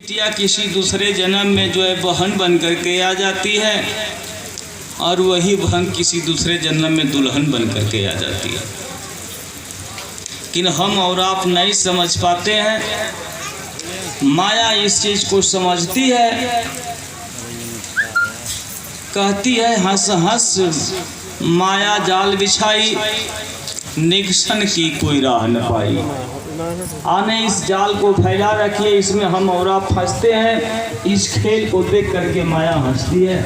या किसी दूसरे जन्म में जो है बहन बन करके आ जाती है और वही बहन किसी दूसरे जन्म में दुल्हन बन करके आ जाती है। लेकिन हम और आप नहीं समझ पाते हैं। माया इस चीज़ को समझती है, कहती है हंस हंस माया जाल बिछाई, निगसन की कोई राह न पाई। आने इस जाल को फैला रखिए, इसमें हम और आप फंसते हैं। इस खेल को देख करके माया हंसती है,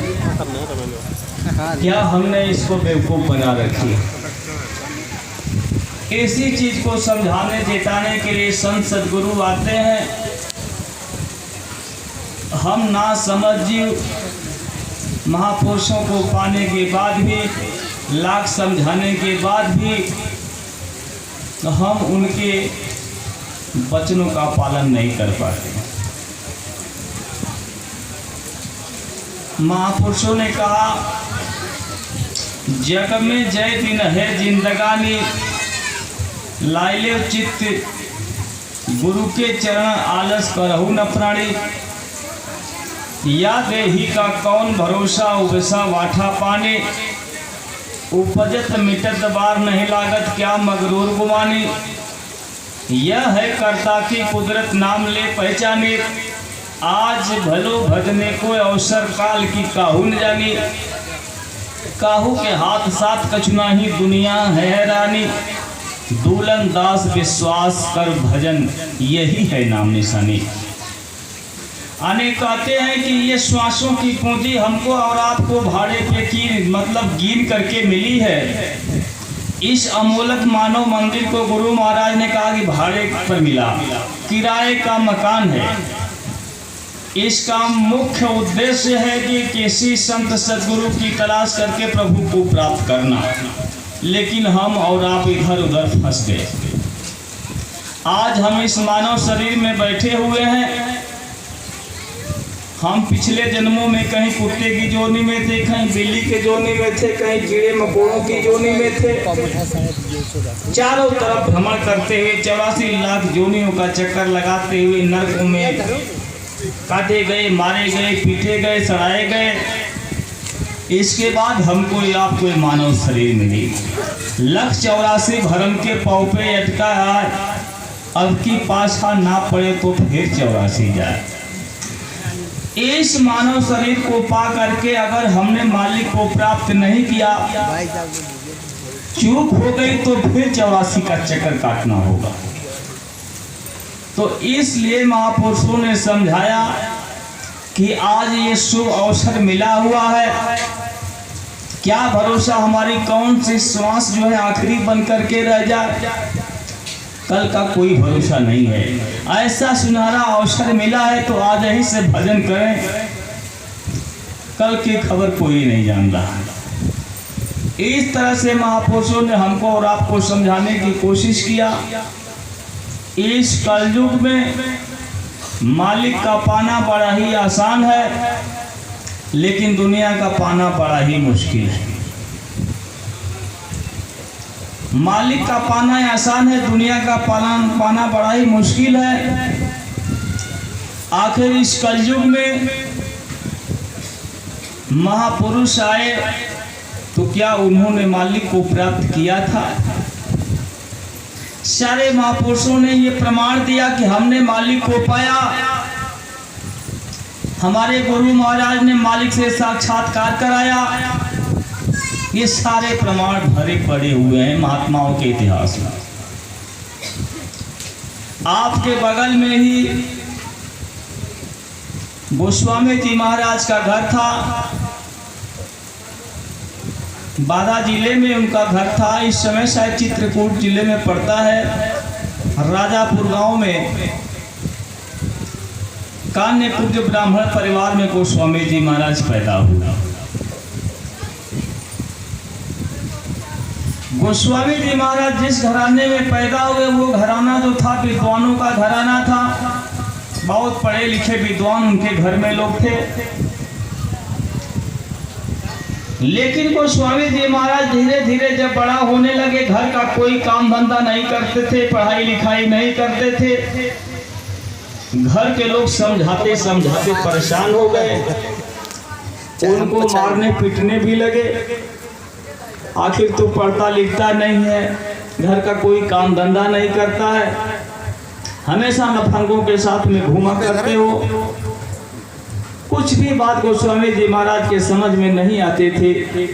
क्या हमने इसको बेवकूफ़ बना रखी है। इसी चीज को समझाने चेताने के लिए संत सदगुरु आते हैं। हम ना समझ जीव महापुरुषों को पाने के बाद भी, लाख समझाने के बाद भी हम उनके वचनों का पालन नहीं कर पाते। महापुरुषों ने कहा, जग में जय दिन है जिंदगानी, लाइले चित्त गुरु के चरण आलस करहु न प्राणी। या देही का कौन भरोसा उपसा वाठा पाने, उपजत मिटत बार नहीं लागत क्या मगरूर गुमानी। यह है कर्ता की कुदरत नाम ले पहचाने, आज भलो भजने को अवसर काल की काहू न जानी। काहू के हाथ साथ कछुना ही दुनिया है हैरानी, दूलन दास विश्वास कर भजन यही है नाम निशानी। आने कहते हैं कि ये श्वासों की पूंजी हमको और आपको भाड़े पे की मतलब गिन करके मिली है। इस अमोलक मानव मंदिर को गुरु महाराज ने कहा कि भाड़े पर मिला, किराए का मकान है। इसका मुख्य उद्देश्य है कि किसी संत सदगुरु की तलाश करके प्रभु को प्राप्त करना। लेकिन हम और आप इधर उधर फंस गए। आज हम इस मानव शरीर में बैठे हुए हैं। हम पिछले जन्मों में कहीं कुत्ते की जोनी में थे, कहीं बिल्ली के जोनी में थे, कहीं कीड़े मकोड़ों की जोनी में थे। चारों तरफ भ्रमण करते हुए 84 लाख जोनियों का चक्कर लगाते हुए नरक में काटे गए, मारे गए, पीटे गए, सड़ाए गए। इसके बाद हमको आपको मानव शरीर मिली। 184 भरम के पाँव पे अटका है। अब की पाछा ना पड़े तो फिर 84 जाए। इस मानव शरीर को पा करके अगर हमने मालिक को प्राप्त नहीं किया, चूक हो गई तो फिर 84 का चक्कर काटना होगा। तो इसलिए महापुरुषों ने समझाया कि आज ये शुभ अवसर मिला हुआ है। क्या भरोसा हमारी कौन सी श्वास जो है आखिरी बन करके रह जाए, कल का कोई भरोसा नहीं है। ऐसा सुनहरा अवसर मिला है तो आज ही से भजन करें, कल की खबर कोई नहीं जान रहा। इस तरह से महापुरुषों ने हमको और आपको समझाने की कोशिश किया। इस कलयुग में मालिक का पाना बड़ा ही आसान है, लेकिन दुनिया का पाना बड़ा ही मुश्किल है। मालिक का पाना आसान है, दुनिया का पाना बड़ा ही मुश्किल है। आखिर इस कलयुग में महापुरुष आए तो क्या उन्होंने मालिक को प्राप्त किया था? सारे महापुरुषों ने ये प्रमाण दिया कि हमने मालिक को पाया। हमारे गुरु महाराज ने मालिक से साक्षात्कार कराया। ये सारे प्रमाण भरे पड़े हुए हैं महात्माओं के इतिहास में। आपके बगल में ही गोस्वामी जी महाराज का घर था। बादा जिले में उनका घर था। इस समय शायद चित्रकूट जिले में पड़ता है। राजापुर गांव में कान्य पूज्य ब्राह्मण परिवार में गोस्वामी जी महाराज पैदा हुआ। गोस्वामी जी महाराज जिस घराने में पैदा हुए वो घराना जो था विद्वानों का घराना था। बहुत पढ़े लिखे विद्वान उनके घर में लोग थे। लेकिन गोस्वामी जी महाराज धीरे धीरे जब बड़ा होने लगे, घर का कोई काम धंधा नहीं करते थे, पढ़ाई लिखाई नहीं करते थे। घर के लोग समझाते समझाते परेशान हो गए, उनको मारने पीटने भी लगे। आखिर तू पढ़ता लिखता नहीं है, घर का कोई काम धंधा नहीं करता है, हमेशा लफंगों के साथ में घूमा करते हो। कुछ भी बात गोस्वामी जी महाराज के समझ में नहीं आते थे,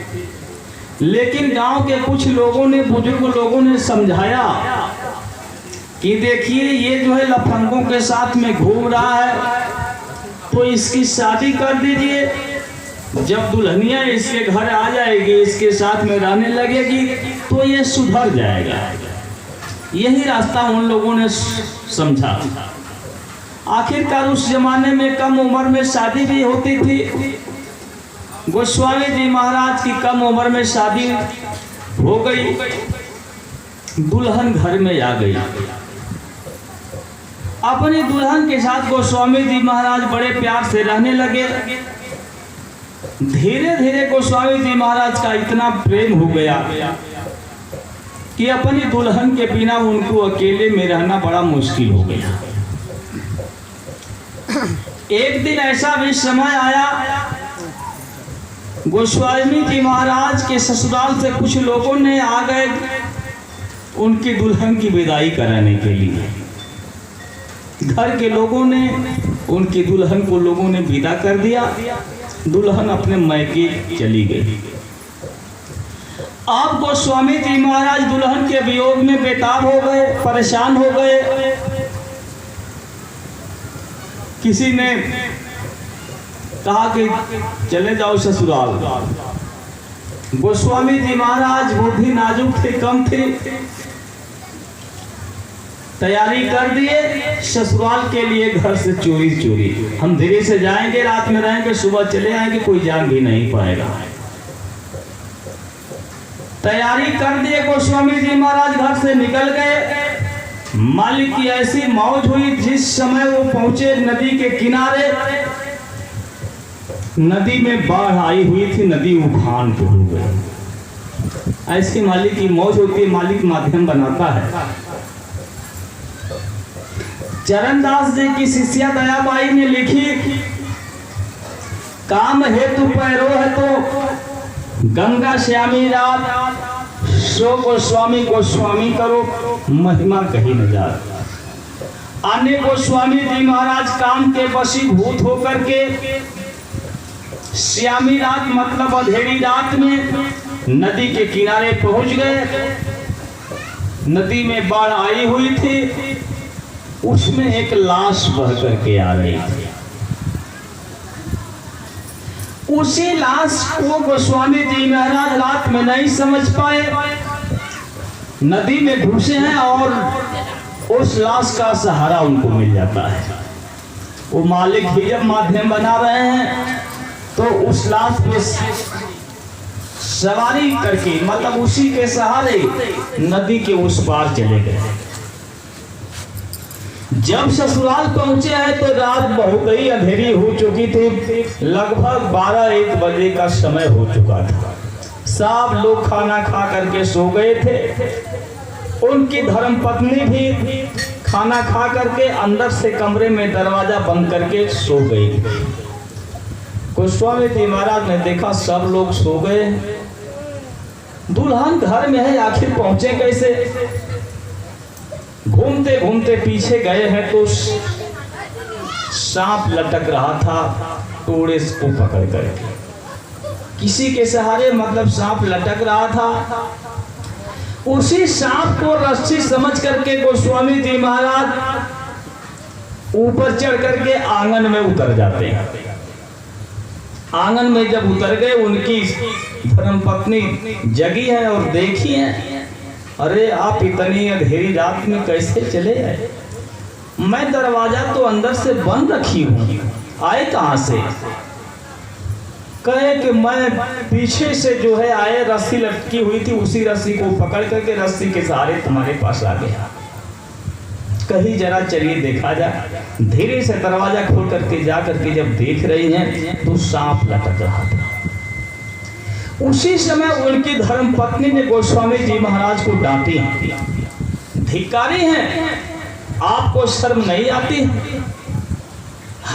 लेकिन गांव के कुछ लोगों ने, बुजुर्ग लोगों ने समझाया कि देखिए ये जो है लफंगों के साथ में घूम रहा है, तो इसकी शादी कर दीजिए। जब दुल्हनिया इसके घर आ जाएगी, इसके साथ में रहने लगेगी, तो ये सुधर जाएगा। यही रास्ता उन लोगों ने समझा। आखिरकार उस जमाने में कम उम्र में शादी भी होती थी। गोस्वामी जी महाराज की कम उम्र में शादी हो गई, दुल्हन घर में आ गई। अपनी दुल्हन के साथ गोस्वामी जी महाराज बड़े प्यार से रहने लगे। धीरे धीरे गोस्वामी जी महाराज का इतना प्रेम हो गया कि अपनी दुल्हन के बिना उनको अकेले में रहना बड़ा मुश्किल हो गया। एक दिन ऐसा भी समय आया, गोस्वामी जी महाराज के ससुराल से कुछ लोगों ने आ गए उनकी दुल्हन की विदाई कराने के लिए। घर के लोगों ने उनकी दुल्हन को लोगों ने विदा कर दिया। दुल्हन अपने मैके चली गई। अब गोस्वामी जी महाराज दुल्हन के वियोग में बेताब हो गए, परेशान हो गए। किसी ने कहा कि चले जाओ ससुराल। गोस्वामी जी महाराज बुद्धि नाजुक थे, कम थे, तैयारी कर दिए ससुराल के लिए। घर से चोरी चोरी हम धीरे से जाएंगे, रात में रहेंगे, सुबह चले आएंगे, कोई जान भी नहीं पाएगा। तैयारी कर दिए, गोस्वामी जी महाराज घर से निकल गए। मालिक की ऐसी मौज हुई, जिस समय वो पहुंचे नदी के किनारे, नदी में बाढ़ आई हुई थी, नदी उफान पे हो गई। ऐसी मालिक की मौज होती है, मालिक माध्यम बनाता है। चरणदास जी की शिष्या दयाबाई ने लिखी, काम हेतु पैरो है तो गंगा श्यामी रात, सो गोस्वामी गोस्वामी करो, महिमा कहीं न जात। अन्य गोस्वामी जी महाराज काम के वशीभूत होकर के श्यामी रात मतलब अंधेरी रात में नदी के किनारे पहुंच गए। नदी में बाढ़ आई हुई थी, उसमें एक लाश बह करके आ रही थी। उसी लाश को गोस्वामी जी महाराज रात में नहीं समझ पाए, नदी में घुसे हैं और उस लाश का सहारा उनको मिल जाता है। वो मालिक ही जब माध्यम बना रहे हैं, तो उस लाश पे सवारी करके मतलब उसी के सहारे नदी के उस पार चले गए। जब ससुराल पहुंचे हैं तो रात बहुत ही अंधेरी हो चुकी थी, लगभग 12-1 बजे का समय हो चुका था। सब लोग खाना खा करके सो गए थे। उनकी धर्मपत्नी भी खाना खा करके अंदर से कमरे में दरवाजा बंद करके सो गई। गोस्वामी जी महाराज ने देखा सब लोग सो गए, दुल्हन घर में है, आखिर पहुंचे कैसे। घूमते घूमते पीछे गए हैं तो सांप लटक रहा था, टोड़े को पकड़ कर किसी के सहारे मतलब सांप लटक रहा था। उसी सांप को रस्सी समझ करके गोस्वामी जी महाराज ऊपर चढ़ करके आंगन में उतर जाते हैं। आंगन में जब उतर गए, उनकी धर्मपत्नी जगी है और देखी है, अरे आप इतनी अंधेरी रात में कैसे चले आए? मैं दरवाजा तो अंदर से बंद रखी हूँ, आए कहाँ से? कहे कि मैं पीछे से जो है आए, रस्सी लटकी हुई थी, उसी रस्सी को पकड़ करके रस्सी के सहारे तुम्हारे पास आ गया। कहीं जरा चलिए देखा जाए। धीरे से दरवाजा खोल करके जा करके जब देख रही हैं तो सांप लटक रहा था। उसी समय उनकी धर्मपत्नी ने गोस्वामी जी महाराज को डांटी, धिक्कारी हैं, आपको शर्म नहीं आती?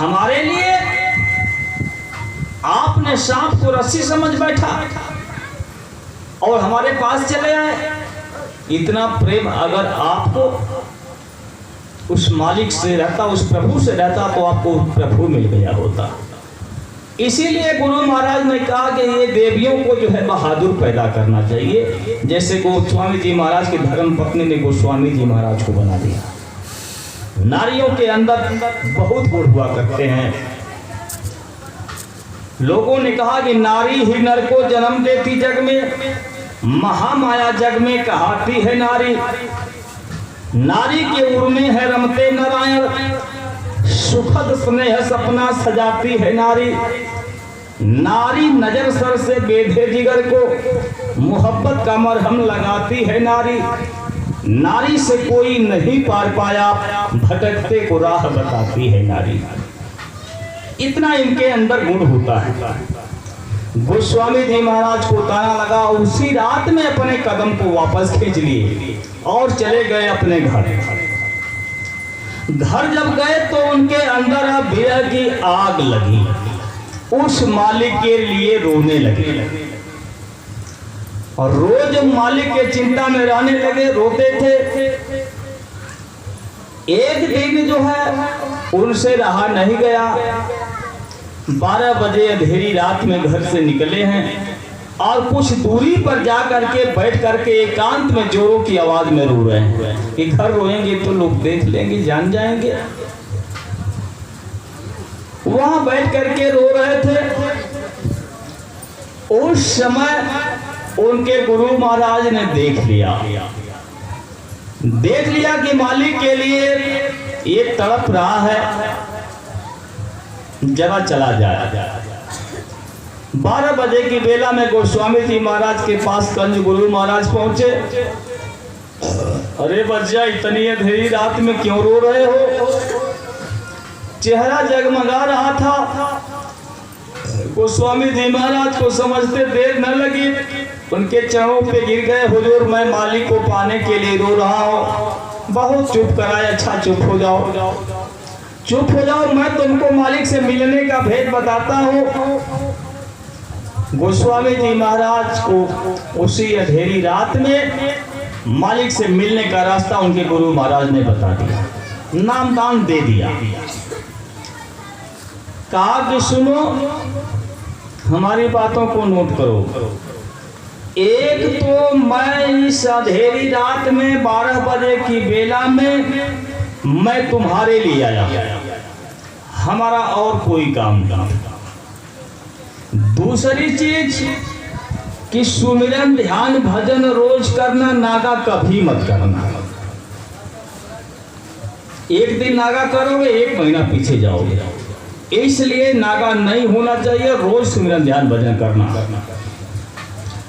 हमारे लिए आपने सांप को रस्सी समझ बैठा और हमारे पास चले आए। इतना प्रेम अगर आपको उस मालिक से रहता, उस प्रभु से रहता, तो आपको प्रभु मिल गया होता। इसीलिए गुरु महाराज ने कहा कि ये देवियों को जो है बहादुर पैदा करना चाहिए। जैसे गोस्वामी जी महाराज की धर्म पत्नी ने गोस्वामी जी महाराज को बना दिया। नारियों के अंदर बहुत गुण हुआ करते हैं। लोगों ने कहा कि नारी ही नर को जन्म देती जग में, महामाया जग में कहाती है नारी। नारी के उर्मे है रमते नारायण, सुखद स्नेह सपना सजाती है नारी। नारी नजर सर से बेधे जिगर को, मोहब्बत का मरहम लगाती है नारी। नारी से कोई नहीं पार पाया, भटकते को राह बताती है नारी। इतना इनके अंदर गुण होता है। गोस्वामी जी महाराज को ताना लगा, उसी रात में अपने कदम को वापस खींच लिए और चले गए अपने घर। घर जब गए तो उनके अंदर विरह की आग लगी। उस मालिक के लिए रोने लगे और रोज मालिक के चिंता में रहने लगे, रोते थे। एक दिन जो है उनसे रहा नहीं गया। 12 बजे अंधेरी रात में घर से निकले हैं और कुछ दूरी पर जा करके बैठ करके एकांत में जोरों की आवाज में रो रहे हैं कि घर रोएंगे तो लोग देख लेंगे, जान जाएंगे। वहां बैठ करके रो रहे थे। उस समय उनके गुरु महाराज ने देख लिया कि मालिक के लिए ये तड़प रहा है, जरा चला जाए। 12 बजे की बेला में गोस्वामी जी महाराज के पास कंज गुरु महाराज पहुंचे। अरे बच्चा, इतनी अंधेरी रात में क्यों रो रहे हो? चेहरा जगमगा रहा था। गोस्वामी जी महाराज को समझते देर न लगी, उनके चरणों पे गिर गए। हुजूर, मैं मालिक को पाने के लिए रो रहा हूँ। बहुत चुप कराए। अच्छा चुप हो जाओ, चुप हो जाओ, मैं तुमको मालिक से मिलने का भेद बताता हूँ। गोस्वामी जी महाराज को उसी अंधेरी रात में मालिक से मिलने का रास्ता उनके गुरु महाराज ने बता दिया, नामदान दे दिया। कहा कि सुनो, हमारी बातों को नोट करो। एक तो मैं इस अंधेरी रात में 12 बजे की बेला में मैं तुम्हारे लिए आया, हमारा और कोई काम नहीं। दूसरी चीज कि सुमिरन ध्यान भजन रोज करना, नागा कभी मत करना। एक दिन नागा करोगे, 1 महीना पीछे जाओगे। इसलिए नागा नहीं होना चाहिए, रोज सुमिरन ध्यान भजन करना।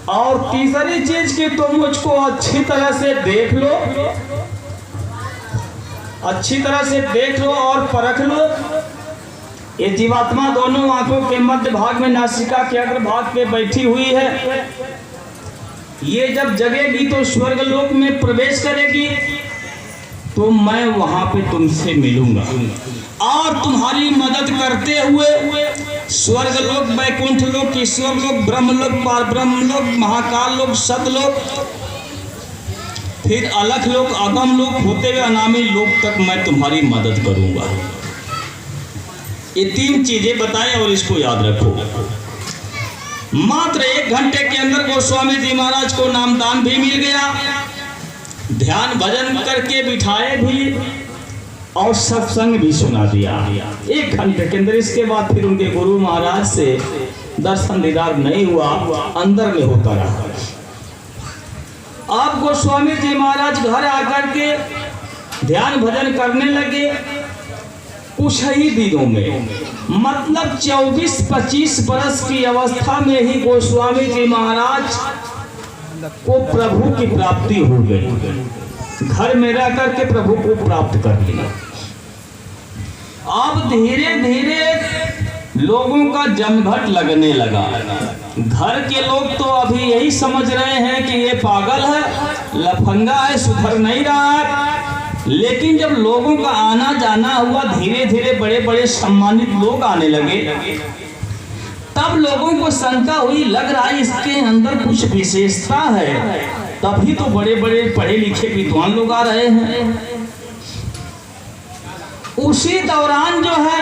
और तीसरी चीज कि तुम मुझको अच्छी तरह से देख लो, अच्छी तरह से देख लो और परख लो। ये जीवात्मा दोनों आंखों के मध्य भाग में नासिका के अग्र भाग पे बैठी हुई है। ये जब जगेगी तो स्वर्ग लोक में प्रवेश करेगी, तो मैं वहां पे तुमसे मिलूंगा और तुम्हारी मदद करते हुए स्वर्ग लोक, वैकुंठ लोक, ईश्वर लोक, ब्रह्म लोक, पार ब्रह्म लोक, महाकाल लोक, सतलोक, फिर अलख लोक, अगम लोक होते हुए अनामी लोक तक मैं तुम्हारी मदद करूंगा। ये 3 चीजें बताएं और इसको याद रखो। मात्र 1 घंटे के अंदर गोस्वामी जी महाराज को नामदान भी मिल गया, ध्यान भजन करके बिठाए भी और सत्संग भी सुना दिया 1 घंटे के अंदर। इसके बाद फिर उनके गुरु महाराज से दर्शन दीदार नहीं हुआ, अंदर में होता रहा। अब गोस्वामी जी महाराज घर आकर के ध्यान भजन करने लगे। कुछ ही दिनों में, मतलब 24-25 बरस की अवस्था में ही गोस्वामी जी महाराज को प्रभु की प्राप्ति हो गई। घर में रह करके प्रभु को प्राप्त कर लिया। अब धीरे धीरे लोगों का जमघट लगने लगा। घर के लोग तो अभी यही समझ रहे हैं कि ये पागल है, लफंगा है, सुधर नहीं रहा है। लेकिन जब लोगों का आना जाना हुआ, धीरे धीरे बड़े बड़े सम्मानित लोग आने लगे, तब लोगों को शंका हुई, लग रहा है इसके अंदर कुछ विशेषता है, तभी तो बड़े बड़े पढ़े लिखे विद्वान लोग आ रहे हैं। उसी दौरान जो है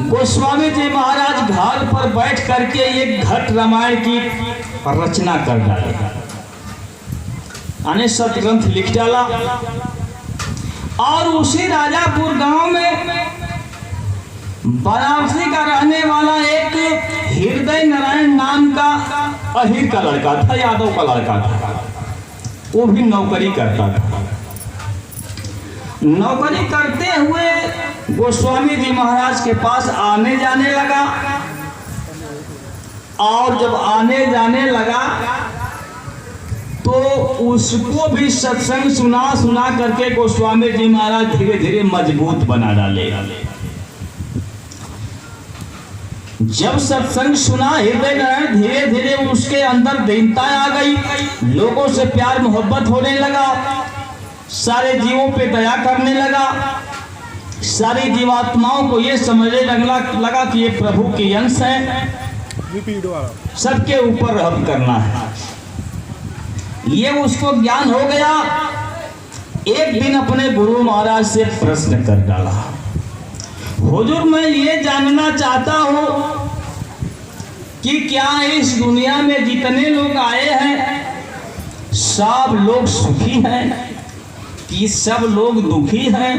गोस्वामी जी महाराज घाट पर बैठ करके एक घट रामायण की रचना कर डाले, यानी सतग्रंथ लिख डाला। और उसी राजापुर गांव में बनारसी का रहने वाला एक हृदय नारायण नाम का अहिर का लड़का था, यादव का लड़का था, वो भी नौकरी करता था। नौकरी करते हुए गोस्वामी जी महाराज के पास आने जाने लगा, और जब आने जाने लगा तो उसको भी सत्संग सुना सुना करके गोस्वामी जी महाराज धीरे धीरे मजबूत बना डाले। जब सत्संग सुना हृदय नारायण, धीरे धीरे उसके अंदर दीनता आ गई, लोगों से प्यार मोहब्बत होने लगा, सारे जीवों पे दया करने लगा, सारी जीवात्माओं को ये समझने लगा कि ये प्रभु के अंश हैं, सबके ऊपर रहम करना है। ये उसको ज्ञान हो गया। एक दिन अपने गुरु महाराज से प्रश्न कर डाला, हुजूर मैं ये जानना चाहता हूँ कि क्या इस दुनिया में जितने लोग आए हैं सब लोग सुखी हैं कि सब लोग दुखी हैं,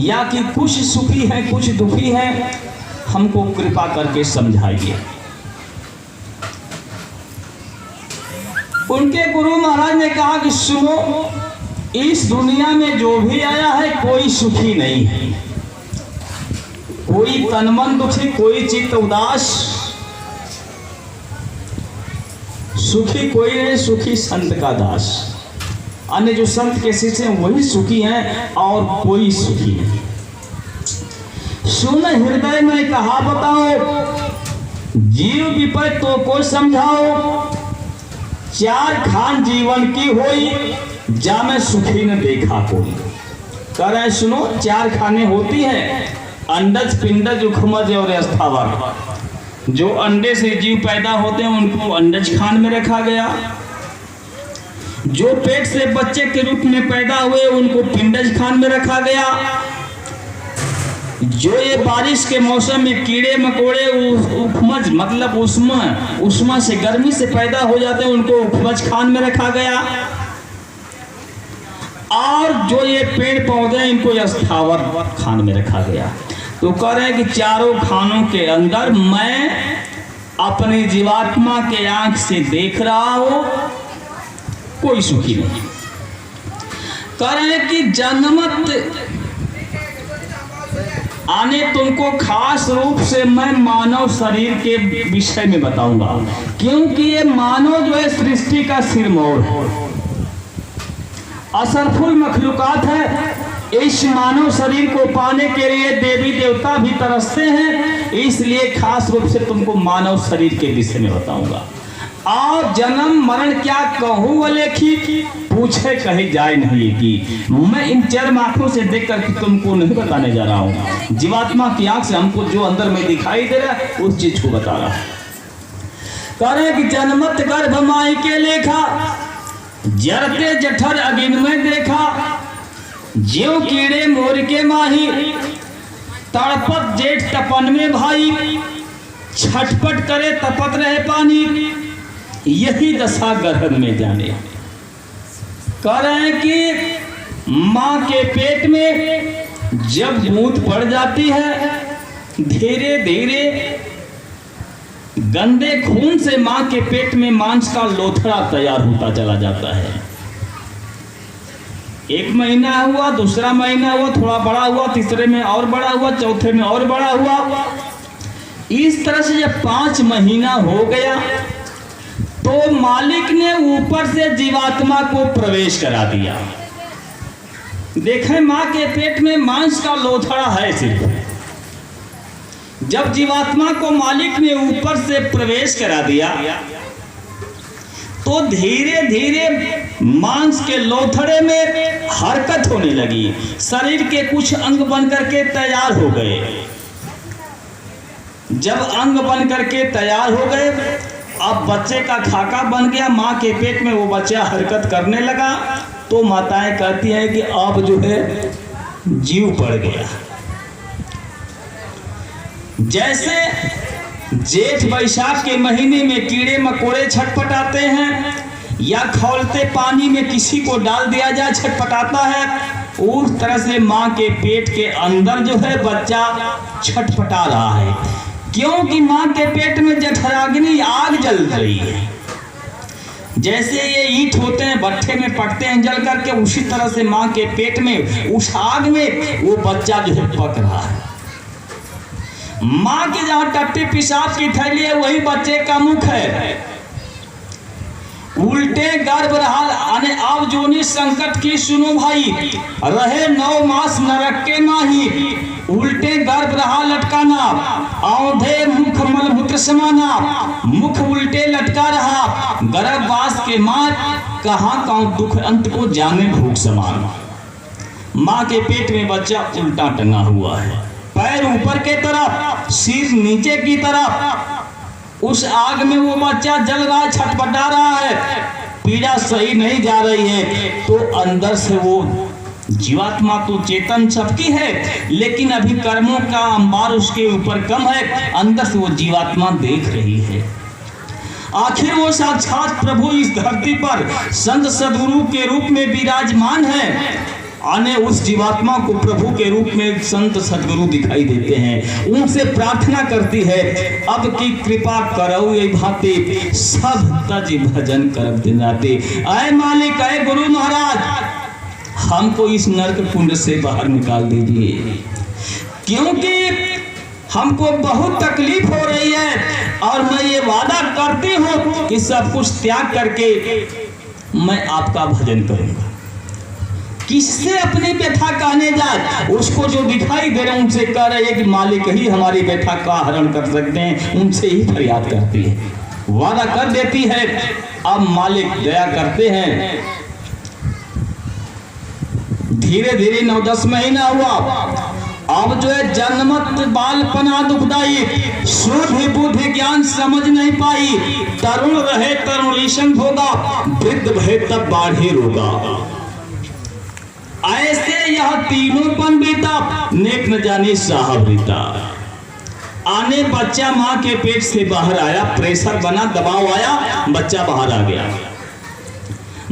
या कि कुछ सुखी हैं कुछ दुखी हैं, हमको कृपा करके समझाइए। उनके गुरु महाराज ने कहा कि सुनो, इस दुनिया में जो भी आया है कोई सुखी नहीं है, कोई तन मन दुखी, कोई चित्त उदास, सुखी कोई नहीं, सुखी संत का दास। अन्य जो संत के शिष्य हैं वही सुखी हैं और कोई सुखी नहीं। सुन हृदय में कहा बताओ, जीव विपद तो को समझाओ, चार खान जीवन की होई, जा मैं सुखी न देखा कोई। कह रहे सुनो, चार खाने होती हैं, अंडज पिंडज उखमज और स्थावर। जो अंडे से जीव पैदा होते हैं उनको अंडज खान में रखा गया, जो पेट से बच्चे के रूप में पैदा हुए उनको पिंडज खान में रखा गया, जो ये बारिश के मौसम में कीड़े मकोड़े उपमज मतलब उष्मा से गर्मी से पैदा हो जाते हैं उनको उपमज खान में रखा गया, और जो ये पेड़ पौधे इनको स्थावर खान में रखा गया। तो कह रहे हैं कि चारों खानों के अंदर मैं अपनी जीवात्मा के आंख से देख रहा हूं, कोई सुखी नहीं। कह रहे हैं कि जन्मत आने तुमको खास रूप से मैं मानव शरीर के विषय में बताऊंगा, क्योंकि ये मानव जो है सृष्टि का सिरमौर है, असरफुल मखलूकात है। इस मानव शरीर को पाने के लिए देवी देवता भी तरसते हैं, इसलिए खास रूप से तुमको मानव शरीर के विषय में बताऊंगा। और जन्म मरण क्या कहूँ लेखी, पूछे कहीं जाए नहीं की। मैं इन चरम आंखों से देख करके तुमको नहीं बताने जा रहा हूँ, जीवात्मा की आंख से हमको जो अंदर में दिखाई दे रहा है उस चीज को बता रहा है। करे कि जन्मत गर्भ माई के लेखा, जरते जठर अगिन में देखा, ज्यों कीड़े मोर के माही, तड़पत जेठ तपन में भाई, छटपट करे तपत रहे पानी, यही दशा गर्भ में जाने। कह रहे हैं कि माँ के पेट में जब बूंद पड़ जाती है, धीरे धीरे गंदे खून से माँ के पेट में मांस का लोथड़ा तैयार होता चला जाता है। एक महीना हुआ, दूसरा महीना हुआ, थोड़ा बड़ा हुआ, तीसरे में और बड़ा हुआ, चौथे में और बड़ा हुआ। इस तरह से जब 5 महीना हो गया तो मालिक ने ऊपर से जीवात्मा को प्रवेश करा दिया। देखें, मां के पेट में मांस का लोथड़ा है सिर्फ। जब जीवात्मा को मालिक ने ऊपर से प्रवेश करा दिया तो धीरे धीरे मांस के लोथड़े में हरकत होने लगी, शरीर के कुछ अंग बन करके तैयार हो गए। जब अंग बन करके तैयार हो गए, अब बच्चे का खाका बन गया, माँ के पेट में वो बच्चा हरकत करने लगा, तो माताएं कहती हैं कि अब जो है जीव पड़ गया। जैसे जेठ बैसाख के महीने में कीड़े मकोड़े छटपटाते हैं, या खौलते पानी में किसी को डाल दिया जाए छटपटाता है, उस तरह से माँ के पेट के अंदर जो है बच्चा छटपटा रहा है, क्योंकि माँ के पेट में जठराग्नि आग जल रही है। जैसे ये ईंट होते हैं भट्ठे में पकते हैं जल करके, उसी तरह से माँ के पेट में उस आग में वो बच्चा जो है पक रहा है। माँ के जहाँ टट्टी पेशाब की थैली है वही बच्चे का मुख है। उल्टे गर्भ रहा आने अब जोनी संकट की सुनो भाई, रहे 9 मास नरक के माही। उल्टे गर्भ रहा लटकाना, औंधे मुख मलमूत्र समाना, मुख उल्टे लटका रहा, गर्भवास के मार कहाँ कहाँ दुख अंत को जाने भूख समान। माँ के पेट में बच्चा उल्टा टंगा हुआ है, पैर ऊपर के तरफ, सिर नीचे की तरफ। उस आग में वो बच्चा जल रहा है, छटपटा रहा है, पीड़ा सही नहीं जा रही है। तो अंदर से वो जीवात्मा तो चेतन सबकी है, लेकिन अभी कर्मों का अंबार उसके ऊपर कम है, अंदर से वो जीवात्मा देख रही है। आखिर वो साक्षात प्रभु इस धरती पर संत सद्गुरु के रूप में विराजमान है। आने उस जीवात्मा को प्रभु के रूप में संत सद्गुरु दिखाई देते हैं, उनसे प्रार्थना करती है, अब की कृपा करो ये भांति, सब तज भजन करब दिन राते। आए मालिक, आए गुरु महाराज, हमको इस नरक कुंड से बाहर निकाल दीजिए, क्योंकि हमको बहुत तकलीफ हो रही है, और मैं ये वादा करती हूँ कि सब कुछ त्याग करके मैं आपका भजन करूंगा। किससे अपनी व्यथा कहने जाए, उसको जो दिखाई दे रहे उनसे कह रहे हैं कि मालिक ही हमारी व्यथा का हरण कर सकते हैं, उनसे ही फरियाद करती है, वादा कर देती है। अब मालिक दया करते हैं। धीरे धीरे 9-10 महीना हुआ, अब जो है जन्मत बालपना दुखदाई, शुद्ध बुद्धि ज्ञान समझ नहीं पाई, तरुण रहे तरुणीशन भोगा, वृद्ध भय तब बाढ़े रोगा। ऐसे यह तीनों पन बीता, नेक न जाने साहब रीता। आने बच्चा माँ के पेट से बाहर आया, प्रेशर बना, दबाव आया, बच्चा बाहर आ गया।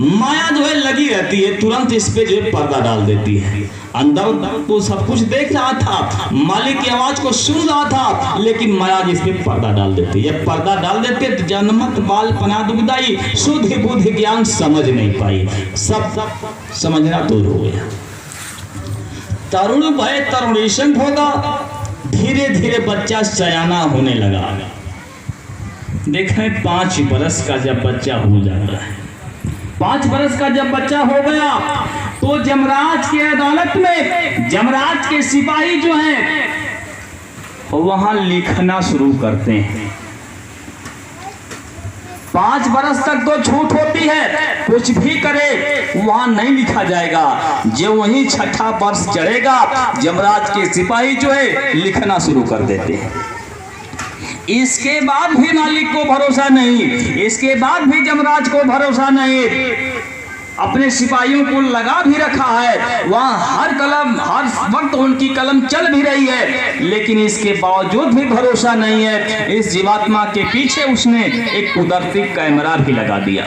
माया जो है लगी रहती है, तुरंत इस पे जो है पर्दा डाल देती है। अंदर तो सब कुछ देख रहा था, मालिक की आवाज को सुन रहा था, लेकिन माया जिस पे पर्दा डाल देती है। पर्दा डाल देते तो जन्मत बालपना दुखदाई, शुद्ध बुद्धि ज्ञान समझ नहीं पाई, सब समझना दूर हो गया। तरुण भय तरुणीशन होगा, धीरे धीरे बच्चा सयाना होने लगा। देखें 5 बरस का जब बच्चा हो जाता है, 5 बरस का जब बच्चा हो गया, तो जमराज की अदालत में जमराज के सिपाही जो हैं वहां लिखना शुरू करते हैं। 5 बरस तक तो छूट होती है, कुछ भी करे वहां नहीं लिखा जाएगा। जो वही 6ठा वर्ष चढ़ेगा, जमराज के सिपाही जो है लिखना शुरू कर देते हैं। इसके बाद भी मालिक को भरोसा नहीं, इसके बाद भी जमराज को भरोसा नहीं। अपने सिपाहियों को लगा भी रखा है, वहां हर वक्त उनकी कलम चल भी रही है, लेकिन इसके बावजूद भी भरोसा नहीं है। इस जीवात्मा के पीछे उसने एक कुदरती कैमरा भी लगा दिया।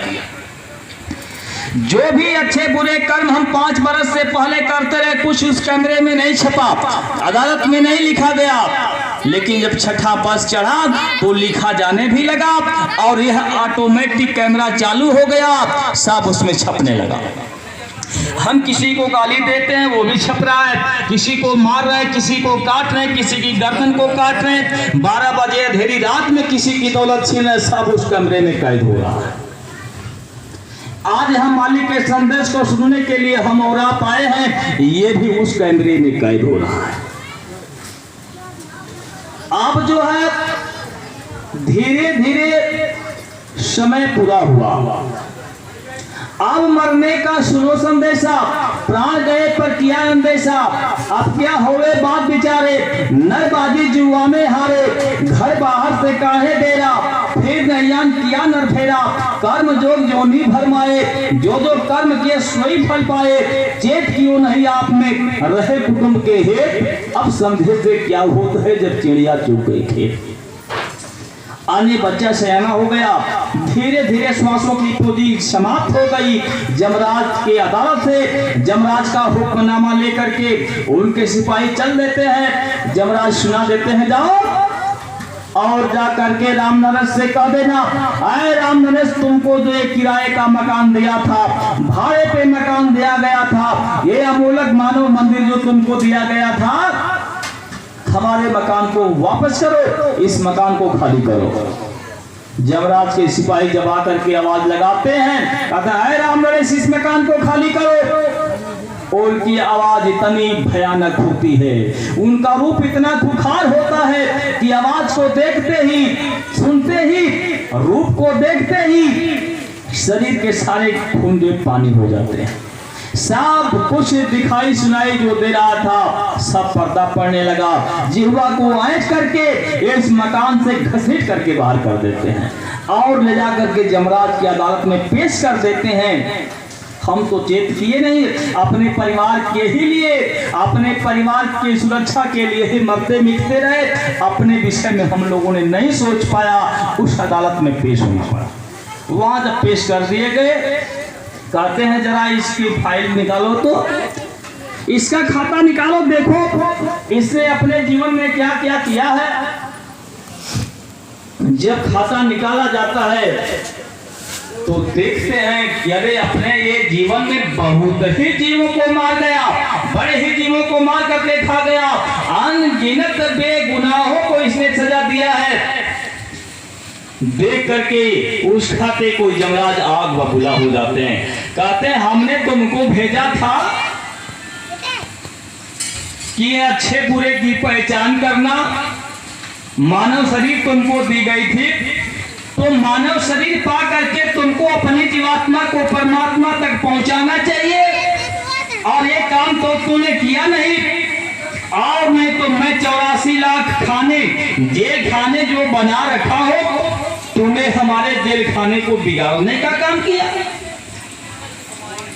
जो भी अच्छे बुरे कर्म हम 5 बरस से पहले करते रहे, कुछ उस कैमरे में नहीं छपा, अदालत में नहीं लिखा गया, लेकिन जब 6ठा वर्ष चढ़ा तो लिखा जाने भी लगा, और यह ऑटोमेटिक कैमरा चालू हो गया, सब उसमें छपने लगा। हम किसी को गाली देते हैं वो भी छप रहा है, किसी को मार रहे हैं, किसी को काट रहे हैं, किसी की गर्दन को काट रहे हैं, 12 बजे अंधेरी रात में किसी की दौलत छीन रहे, सब उस कमरे में कैद हो रहा है। आज हम मालिक के संदेश को सुनने के लिए हम और आप आए हैं, ये भी उस कैमरे में कैद हो रहा है। अब जो है धीरे धीरे समय पूरा हुआ। अब मरने का सुनो संदेशा, प्राण गए पर किया अंदेशा। अब क्या होवे बात बिचारे, नरबाजी जुआ में हारे। घर बाहर से काहे डेरा, फिर नैयान किया नर फेरा। कर्म जोग जोनी भरमाए, जो जो कर्म किए सोई फल पाए। चेत क्यों नहीं आप में रहे कुटुंब के हेत, अब समझे से क्या होता है जब चिड़िया चुग गई खेत। आने बच्चा सयाना हो गया, धीरे धीरे श्वासों की पूंजी समाप्त हो गई। जमराज के अदालत से जमराज का हुक्मनामा लेकर के उनके सिपाही चल देते हैं। जमराज सुना देते हैं, जाओ और जा करके राम नरेश से कह देना, अरे राम नरेश तुमको जो एक किराए का मकान दिया था, भाड़े पे मकान दिया गया था, ये अमूलक मानव मंदिर जो तुमको दिया गया था, हमारे मकान को वापस करो, इस मकान को खाली करो। जमराज के सिपाही जब आकर के आवाज लगाते हैं, कहता है राम नरेश इस मकान को खाली करो। उनकी आवाज इतनी भयानक होती है, उनका रूप इतना खुखार होता है कि आवाज को देखते ही, सुनते ही, रूप को देखते ही शरीर के सारे खूंटे पानी हो जाते हैं। सब कुछ दिखाई सुनाई जो दे रहा था सब पर्दा पड़ने लगा। जिह्वा को ऐंठ करके इस मकान से घसीट करके बाहर कर देते हैं और ले जा करके जमराज की अदालत में पेश कर देते हैं। हम तो चेत किए नहीं, अपने परिवार के ही लिए, अपने परिवार की सुरक्षा के लिए ही मरते मिटते रहे, अपने विषय में हम लोगों ने नहीं सोच पाया। उस अदालत में पेश होना पड़ा। वहां जब पेश कर दिए गए, कहते हैं जरा इसकी फाइल निकालो, तो इसका खाता निकालो, देखो इसने अपने जीवन में क्या क्या किया है। जब खाता निकाला जाता है तो देखते हैं कि अरे अपने ये जीवन में बहुत ही जीवों को मार गया, बड़े ही जीवों को मार करके खा गया, अनगिनत बेगुनाहों को इसने सजा दिया है। देख करके उस खाते को जमराज आग बबूला हो जाते हैं। कहते हैं हमने तुमको भेजा था कि अच्छे बुरे की पहचान करना, मानव शरीर तुमको दी गई थी, तो मानव शरीर पा करके तुमको अपनी जीवात्मा को परमात्मा तक पहुंचाना चाहिए, और ये काम तो तूने किया नहीं। और नहीं तो मैं 84 लाख खाने, जेल खाने जो बना रखा हो, तूने हमारे जेल खाने को बिगाड़ने का काम किया।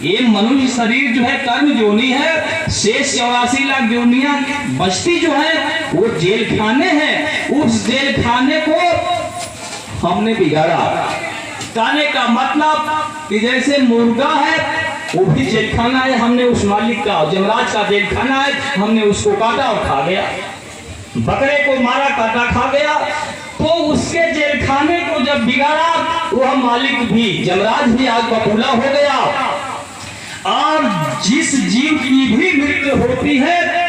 ये मनुष्य शरीर जो है कर्म जोनी है, शेष 84 लाख जोनियां बचती जो है वो जेल खाने हैं। उस जेल खाने को हमने बिगाड़ा। कहने का मतलब कि जैसे मुर्गा है वो भी जेल खाना है, हमने उस मालिक का, जमराज का जेल खाना है, हमने उसको काटा और खा गया। बकरे को मारा, काटा, खा गया, तो उसके जेल खाने को जब बिगाड़ा वह मालिक भी, जमराज भी आग बबूला हो गया। और जिस जीव की भी मृत्यु होती है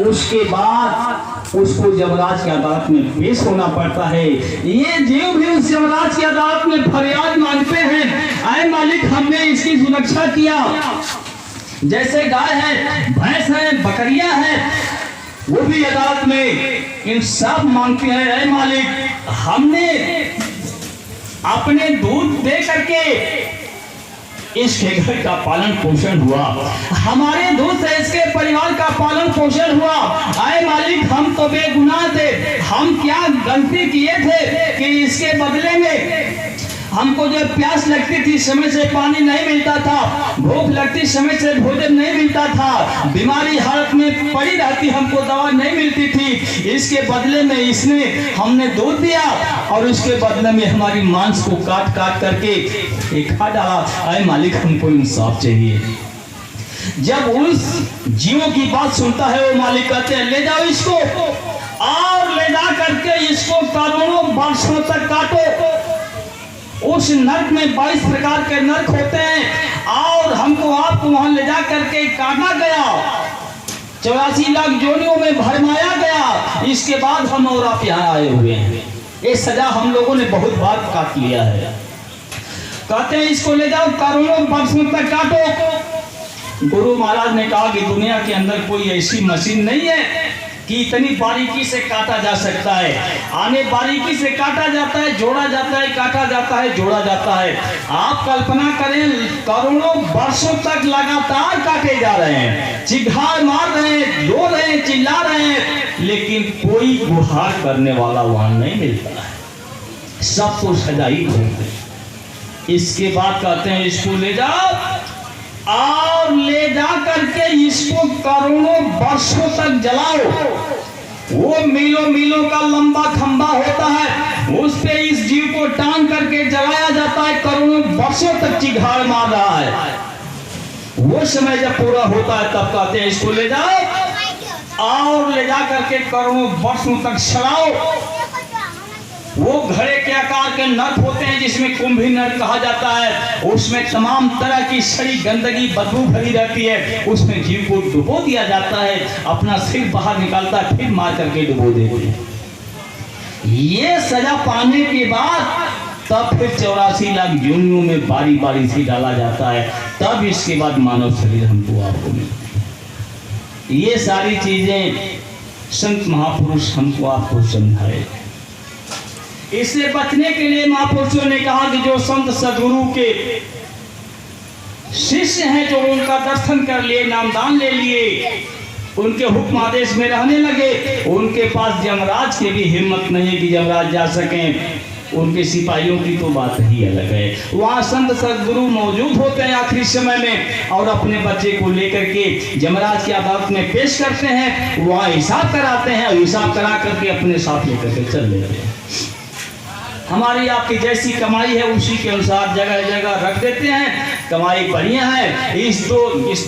उसके बाद उसको जमराज की अदालत में पेश होना पड़ता है। ये जीव भी उस जमराज की अदालत में फरियाद मांगते हैं, आए मालिक हमने इसकी सुरक्षा किया, जैसे गाय है, भैंस है, बकरियां हैं, वो भी अदालत में इन सब मांगते हैं, ऐ मालिक हमने अपने दूध दे करके इसके घर का पालन पोषण हुआ, हमारे दूध से इसके परिवार का पालन पोषण हुआ। आए मालिक हम तो बेगुनाह थे, हम क्या गलती किए थे कि इसके बदले में हमको जब प्यास लगती थी समय से पानी नहीं मिलता था, भूख लगती समय से भोजन नहीं मिलता था, बीमारी हालत में पड़ी रहती हमको दवा नहीं मिलती थी, इसके बदले में इसने हमने दूध दिया और उसके बदले में हमारी मांस को काट काट करके खा डाला। अरे मालिक हमको इंसाफ चाहिए। जब उस जीवों की बात सुनता है वो मालिक कहते हैं ले जाओ इसको और ले जा करके इसको करोड़ों वर्षों तक काटो। उस नर्क में 22 प्रकार के नर्क होते हैं और हमको आपको वहां ले जा करके काटा गया, 84 लाख जोनियों में भरमाया गया। इसके बाद हम और आप यहाँ आए हुए हैं, ये सजा हम लोगों ने बहुत बार काट लिया है। कहते हैं इसको ले जाओ करोड़ों वर्षों तक काटो। गुरु महाराज ने कहा कि दुनिया के अंदर कोई ऐसी मशीन नहीं है कि इतनी बारीकी से काटा जा सकता है। आने बारीकी से काटा जाता है, जोड़ा जाता है, काटा जाता है, जोड़ा जाता है। आप कल्पना करें, करोड़ों वर्षों तक लगातार काटे जा रहे हैं, चिघाड़ मार रहे हैं, रो रहे हैं, चिल्ला रहे हैं, लेकिन कोई गुहार करने वाला वहां नहीं मिलता है। सब तो सजा ही होते। इसके बाद कहते हैं इसको ले जाओ और ले जा करके इसको करोड़ों वर्षों तक जलाओ। वो मीलों मीलों का लंबा खंबा होता है, उस पे इस जीव को टांग करके जलाया जाता है। करोड़ों वर्षों तक चिघाड़ मार रहा है। वो समय जब पूरा होता है तब कहते हैं इसको ले जाओ और ले जा करके करोड़ों वर्षों तक सड़ाओ। वो घड़े के आकार के नट होते हैं जिसमें कुंभी नट कहा जाता है। उसमें तमाम तरह की सड़ी गंदगी बदबू भरी रहती है। उसमें जीव को डुबो दिया जाता है, अपना सिर बाहर निकालता है, फिर मार करके डुबो देते हैं। ये सजा पाने के बाद तब फिर 84 लाख योनियों में बारी बारी से डाला जाता है। तब इसके बाद मानव शरीर हमको आपको मिलता है। ये सारी चीजें संत महापुरुष हमको आपको समझाए। इससे बचने के लिए महापुरुषों ने कहा कि जो संत सदगुरु के शिष्य हैं, जो उनका दर्शन कर लिए, नामदान ले लिए, उनके हुक्म आदेश में रहने लगे, उनके पास यमराज की भी हिम्मत नहीं है कि यमराज जा सकें। उनके सिपाहियों की तो बात ही अलग है। वहाँ संत सदगुरु मौजूद होते हैं आखिरी समय में और अपने बच्चे को लेकर के यमराज की अदालत में पेश करते हैं। वहाँ हिसाब कराते हैं और हिसाब करा करके अपने साथ लेकर के चल लेते हैं। हमारी आपकी जैसी कमाई है उसी के अनुसार जगह जगह रख देते हैं। कमाई बढ़िया है। इस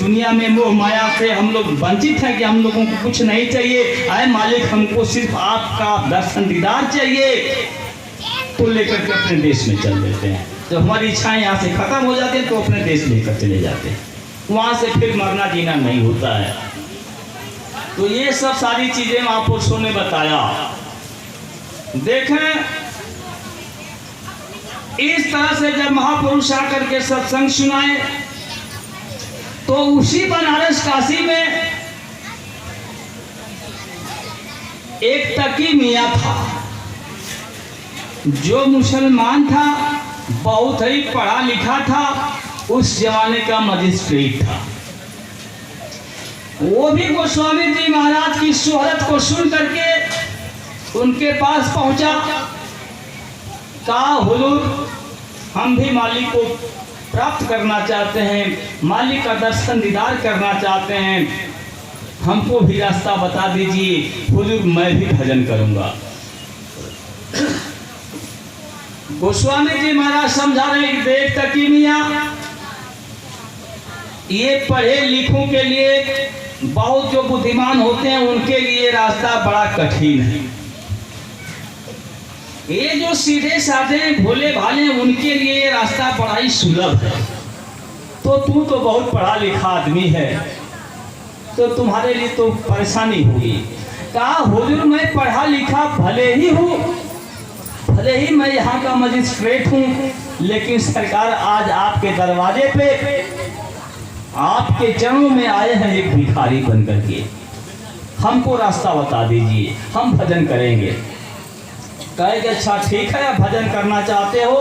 दुनिया में मोह माया से हम लोग वंचित हैं कि हम लोगों को कुछ नहीं चाहिए। आए मालिक, हमको सिर्फ आपका दर्शन दीदार चाहिए, तो लेकर के अपने देश में चल देते हैं। जब हमारी इच्छाएं यहाँ से खत्म हो जाती हैं तो अपने देश लेकर चले जाते हैं। वहाँ से फिर मरना जीना नहीं होता है। तो ये सब सारी चीजें महापुरुषों ने बताया। देखें, इस तरह से जब महापुरुष आकर के सत्संग सुनाए तो उसी बनारस काशी में एक तकी मियाँ था, जो मुसलमान था, बहुत ही पढ़ा लिखा था, उस जमाने का मजिस्ट्रेट था। वो भी गोस्वामी जी महाराज की शोहरत को सुन करके उनके पास पहुंचा। कहा, हुजूर, हम भी मालिक को प्राप्त करना चाहते हैं, मालिक का दर्शन दीदार करना चाहते हैं, हमको भी रास्ता बता दीजिए। हुजूर, मैं भी भजन करूंगा। गोस्वामी जी महाराज समझा रहे हैं कि देख तकी मियां, ये पढ़े लिखों के लिए, बहुत जो बुद्धिमान होते हैं उनके लिए रास्ता बड़ा कठिन है। ये जो सीधे साधे भोले भाले उनके लिए रास्ता बड़ा ही सुलभ है। तो तू तो बहुत पढ़ा लिखा आदमी है, तो तुम्हारे लिए तो परेशानी होगी। कहा, हुजूर, मैं पढ़ा लिखा भले ही हूँ, भले ही मैं यहाँ का मजिस्ट्रेट हूँ, लेकिन सरकार आज आपके दरवाजे पे, आपके चरणों में आए हैं एक भिखारी बन करके। हमको रास्ता बता दीजिए, हम भजन करेंगे। कहेंगे, अच्छा ठीक है, आप भजन करना चाहते हो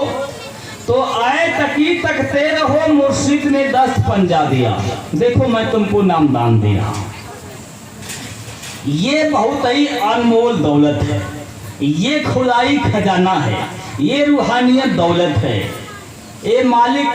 तो आए तकी तकते रहो, मुर्शिद ने 10 पंजा दिया, देखो मैं तुमको नामदान दे रहा हूं। ये बहुत ही अनमोल दौलत है, ये खुदाई खजाना है, ये रूहानियत दौलत है, ये मालिक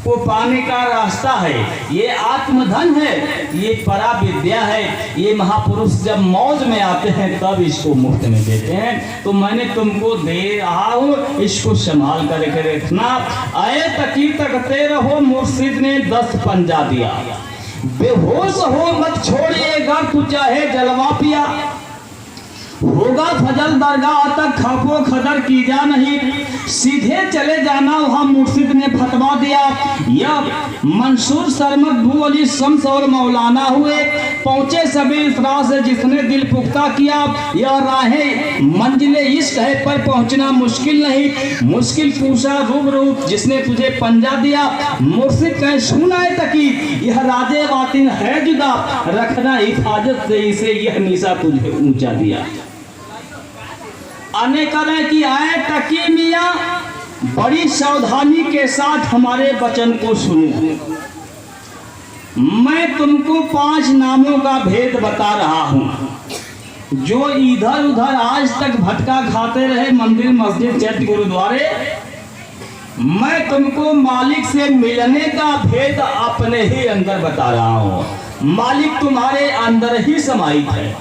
को पाने का रास्ता है, ये आत्मधन है, ये परा विद्या है। ये महापुरुष जब मौज में आते हैं तब इसको मुफ्त में देते हैं। तो मैंने तुमको दे रहा हूँ, इसको संभाल करके रखना। आए तकी तकते रहो, मुर्शिद ने 10 पंजा दिया। बेहोश हो मत छोड़िएगा, तू चाहे जलवा पिया। होगा फजल दरगाह तक खफो खदर की जा नहीं, सीधे चले जाना वहां मुर्शिद ने फतवा दिया। यह मंसूर सरमद भू अली शम्स और मौलाना हुए, पहुंचे सभी इस राह से जिसने दिल पुख्ता किया। यह राहें मंजिले इश्क है पर पहुंचना मुश्किल नहीं, मुश्किल पूछा रूबरू जिसने तुझे पंजा दिया। मुर्शिद कहे सुना है तकी यह राजे बातिन है जुदा, रखना हिफाजत से इसे यह निशा तुझे ऊंचा दिया। आने करें कि आए तकी मियाँ बड़ी सावधानी के साथ हमारे वचन को सुनो। मैं तुमको 5 नामों का भेद बता रहा हूं। जो इधर उधर आज तक भटका खाते रहे मंदिर मस्जिद चर्च गुरुद्वारे, मैं तुमको मालिक से मिलने का भेद अपने ही अंदर बता रहा हूं। मालिक तुम्हारे अंदर ही समाहित है।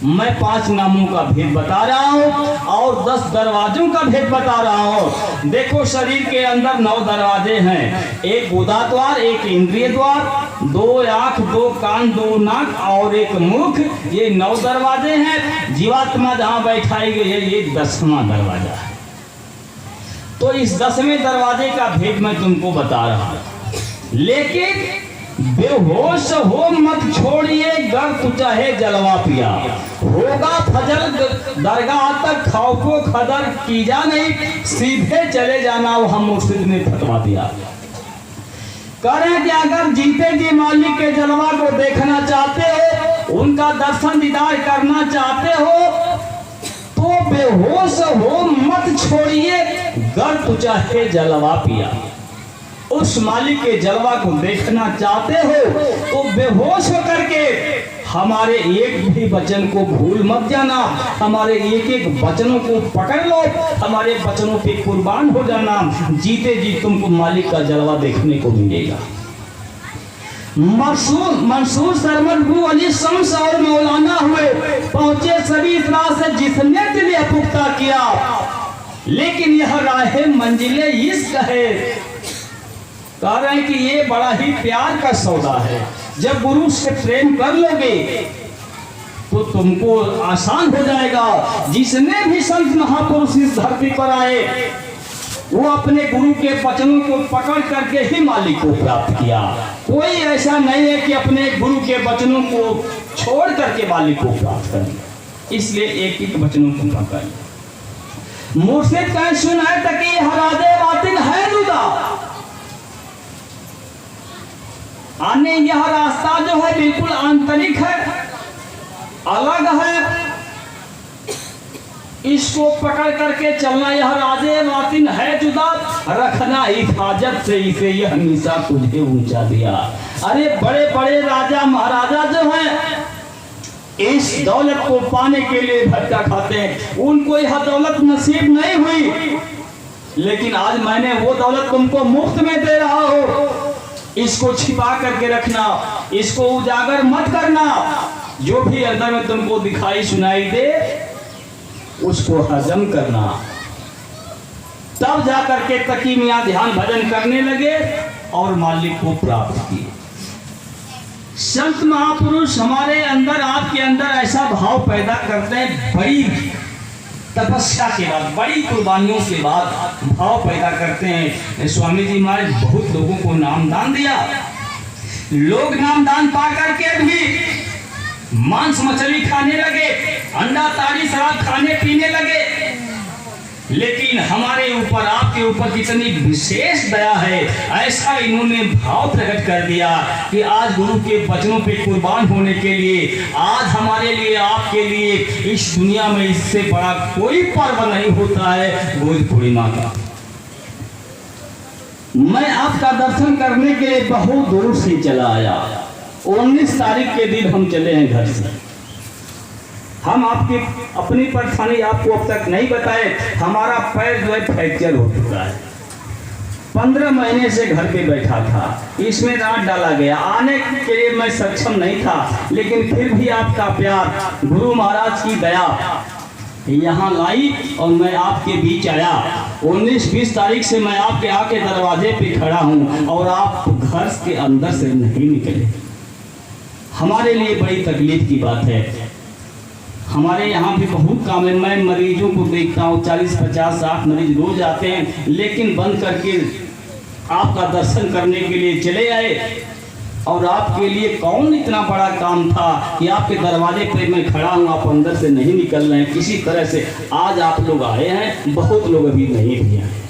मैं 5 नामों का भेद बता रहा हूँ और 10 दरवाजों का भेद बता रहा हूँ। देखो शरीर के अंदर 9 दरवाजे हैं, एक गुदा द्वार, एक इंद्रिय द्वार, 2 आँख, 2 कान, 2 नाक और एक मुख, ये 9 दरवाजे हैं। जीवात्मा जहाँ बैठाई गई है ये 10वां दरवाजा है। तो इस 10वें दरवाजे का भेद मैं तुमको बता रहा हूँ। लेकिन बेहोश हो मत छोड़िए, गर तू चाहे जलवा पिया। होगा फजल दरगाह तक खौफो खदर की जा नहीं, सीधे चले जाना वहां मुर्शिद ने फतवा दिया। करें कि अगर जीते जी मालिक के जलवा को देखना चाहते हो, उनका दर्शन दीदार करना चाहते हो, तो बेहोश हो मत छोड़िए, गर तू चाहे जलवा पिया। उस मालिक के जलवा को देखना चाहते हो तो बेहोश होकर के हमारे एक भी वचन को भूल मत जाना, हमारे एक एक वचनों को पकड़ लो, हमारे वचनों पे कुर्बान हो जाना। जीते जी तुमको मालिक का जलवा देखने को मिलेगा। मंसूर सरमद भू अली शम्स और मौलाना हुए, पहुंचे सभी इस राह से जिसने दिल पुख्ता किया। लेकिन यह राह मंजिले इश्क है। कह रहे हैं कि ये बड़ा ही प्यार का सौदा है। जब गुरु से प्रेम कर लोगे तो तुमको आसान हो जाएगा। जिसने भी संत महापुरुष इस धरती पर आए वो अपने गुरु के वचनों को पकड़ करके ही मालिक को प्राप्त किया। कोई ऐसा नहीं है कि अपने गुरु के वचनों को छोड़ करके मालिक को प्राप्त कर। इसलिए एक एक वचनों को पकड़। मुर्शिद कह सुनाए तकी हरादे बातिन है जुदा। आने यह रास्ता जो है बिल्कुल आंतरिक है, अलग है। इसको पकड़ करके चलना यह राजे बातिन है जुदा, रखना हिफाजत से इसे यह निशा तुझे ऊंचा दिया। अरे बड़े बड़े राजा महाराजा जो हैं इस दौलत को पाने के लिए भटका खाते हैं, उनको यह दौलत नसीब नहीं हुई। लेकिन आज मैंने वो दौलत तुमको मुफ्त में दे रहा हूं। इसको छिपा करके रखना, इसको उजागर मत करना। जो भी अंदर में तुमको दिखाई सुनाई दे उसको हजम करना। तब जाकर के तकी मियां ध्यान भजन करने लगे और मालिक को प्राप्त किए। संत महापुरुष हमारे अंदर, आपके अंदर ऐसा भाव पैदा करते हैं, बड़ी तपस्या के बाद, बड़ी कुर्बानियों के बाद भाव पैदा करते हैं। स्वामी जी महाराज बहुत लोगों को नामदान दिया। लोग नामदान पा करके भी मांस मछली खाने लगे, अंडा ताड़ी शराब खाने पीने लगे। लेकिन हमारे ऊपर, आपके ऊपर कितनी विशेष दया है, ऐसा इन्होंने भाव प्रकट कर दिया कि आज गुरु के वचनों पे कुर्बान होने के लिए, आज हमारे लिए, आपके लिए इस दुनिया में इससे बड़ा कोई पर्व नहीं होता है गुरु पूर्णिमा का। मैं आपका दर्शन करने के लिए बहुत दूर से चला आया। 19 तारीख के दिन हम चले हैं घर से। हम आपकी अपनी परेशानी आपको अब तक नहीं बताए। हमारा पैर जो है फ्रैक्चर हो चुका है। 15 महीने से घर पे बैठा था, इसमें रात डाला गया। आने के लिए मैं सक्षम नहीं था, लेकिन फिर भी आपका प्यार, गुरु महाराज की दया यहाँ लाई और मैं आपके बीच आया। 19-20 तारीख से मैं आपके आके दरवाजे पे खड़ा हूँ और आप घर के अंदर से नहीं निकले। हमारे लिए बड़ी तकलीफ की बात है। हमारे यहाँ भी बहुत काम है, मैं मरीजों को देखता हूँ 40, 50, 60 मरीज रोज आते हैं, लेकिन बंद करके आपका दर्शन करने के लिए चले आए। और आपके लिए कौन इतना बड़ा काम था कि आपके दरवाजे पे मैं खड़ा हूँ, आप अंदर से नहीं निकल रहे हैं। किसी तरह से आज आप लोग आए हैं, बहुत लोग अभी नहीं भी आए।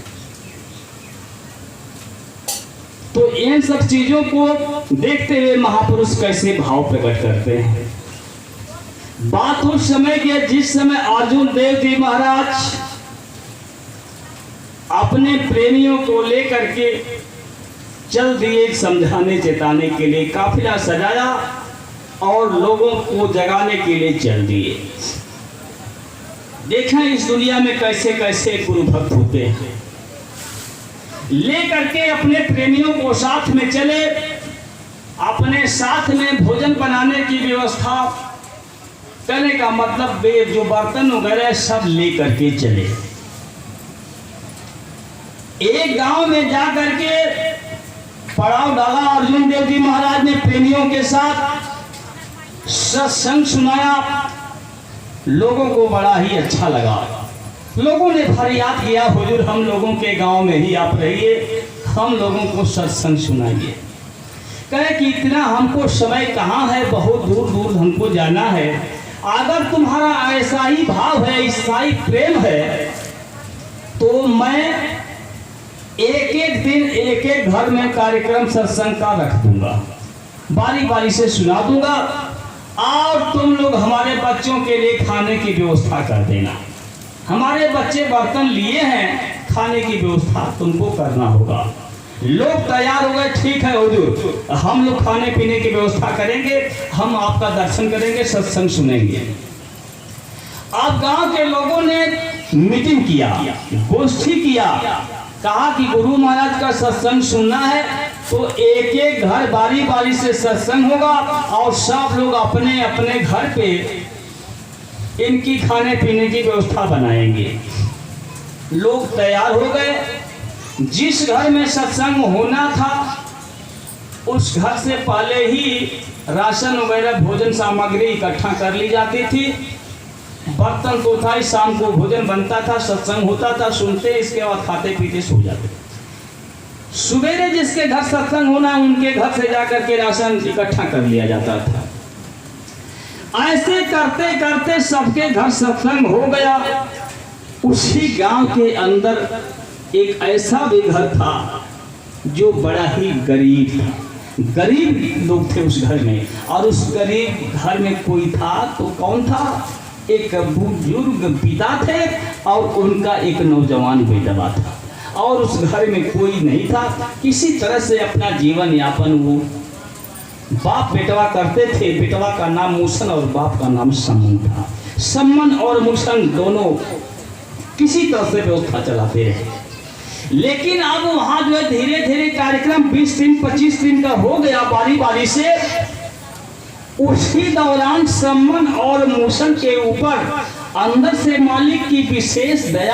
तो इन सब चीजों को देखते हुए महापुरुष कैसे भाव प्रकट करते हैं। बात उस समय की है जिस समय अर्जुन देव जी महाराज अपने प्रेमियों को लेकर के चल दिए समझाने चेताने के लिए, काफिला सजाया और लोगों को जगाने के लिए चल दिए। देखा इस दुनिया में कैसे कैसे गुरु भक्त होते हैं। लेकर के अपने प्रेमियों को साथ में चले, अपने साथ में भोजन बनाने की व्यवस्था करने का मतलब वे जो बर्तन वगैरह सब लेकर के चले। एक गांव में जाकर के पड़ाव डाला अर्जुन देव जी महाराज ने प्रेमियों के साथ सत्संग सुनाया। लोगों को बड़ा ही अच्छा लगा। लोगों ने फरियाद किया, हुजूर हम लोगों के गांव में ही आप रहिए, हम लोगों को सत्संग सुनाइए। कहे कि इतना हमको समय कहाँ है, बहुत दूर दूर हमको जाना है। अगर तुम्हारा ऐसा ही भाव है, ऐसा ही प्रेम है, तो मैं एक एक दिन एक एक घर में कार्यक्रम सत्संग का रख दूंगा, बारी बारी से सुना दूंगा, और तुम लोग हमारे बच्चों के लिए खाने की व्यवस्था कर देना। हमारे बच्चे बर्तन लिए हैं, खाने की व्यवस्था तुमको करना होगा। लोग तैयार हो गए, ठीक है हुजूर, हम लोग खाने पीने की व्यवस्था करेंगे, हम आपका दर्शन करेंगे, सत्संग सुनेंगे। अब गांव के लोगों ने मीटिंग किया, गोष्ठी किया, कहा कि गुरु महाराज का सत्संग सुनना है तो एक एक घर बारी बारी से सत्संग होगा और सब लोग अपने अपने घर पे इनकी खाने पीने की व्यवस्था बनाएंगे। लोग तैयार हो गए। जिस घर में सत्संग होना था उस घर से पहले ही राशन वगैरह भोजन सामग्री इकट्ठा कर ली जाती थी। बर्तन तो था ही, शाम को भोजन बनता था, सत्संग होता था, सुनते, इसके बाद खाते पीते सो जाते। सुबेरे जिसके घर सत्संग होना उनके घर से जाकर के राशन इकट्ठा कर लिया जाता था। ऐसे करते करते सबके घर सत्संग हो गया। उसी गांव के अंदर एक ऐसा भी घर था जो बड़ा ही गरीब था। गरीब लोग थे उस घर में, और उस गरीब घर में कोई था तो कौन था? एक बुजुर्ग पिता थे और उनका एक नौजवान बेटवा था, और उस घर में कोई नहीं था। किसी तरह से अपना जीवन यापन वो बाप बेटवा करते थे। बेटवा का नाम मूसन और बाप का नाम सम्मन था। सम्मन और मूसन दोनों किसी तरह से व्यवस्था चलाते रहे। लेकिन अब वहां जो है धीरे धीरे कार्यक्रम 20 दिन 25 दिन का हो गया बारी बारी से। उसी दौरान सम्मन और मूसन के ऊपर अंदर से मालिक की विशेष दया